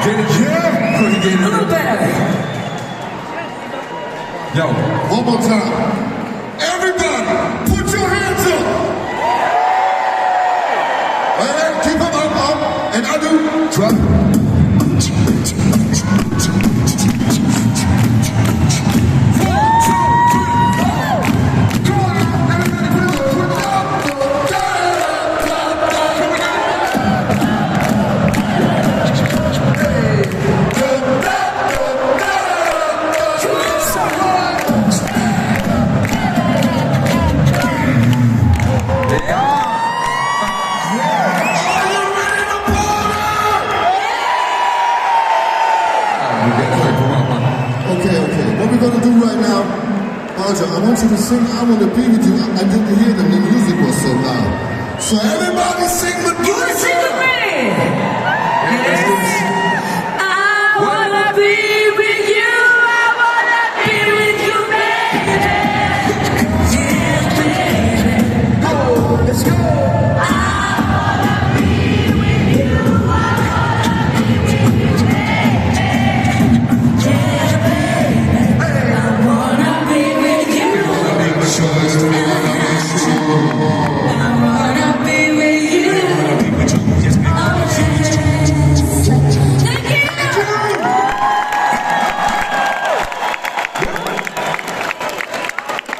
Get it? Yeah. Could you get it? A little better. Yo. One more time. Everybody, put your hands up. All right, keep them up. And I do. Drop. I want you to sing I Wanna Be With You. I didn't hear them, the music was so loud. So everybody sing with me. You wanna sing with me? Yes. I wanna be with you. I wanna be with you, baby. Yeah, baby. Go, let's go. I wanna be with you. I wanna be with you, baby. Yeah, baby. I wanna be with you. Choice to be I wanna be with you. Yes, thank you.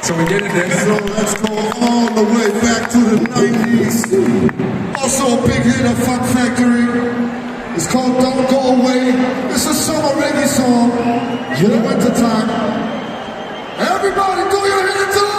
So we get it there. So let's go all the way back to the 90's. Also a big hit of Fun Factory. It's called Don't Go Away. It's a summer reggae song. In the winter time. Everybody, throw your hands up.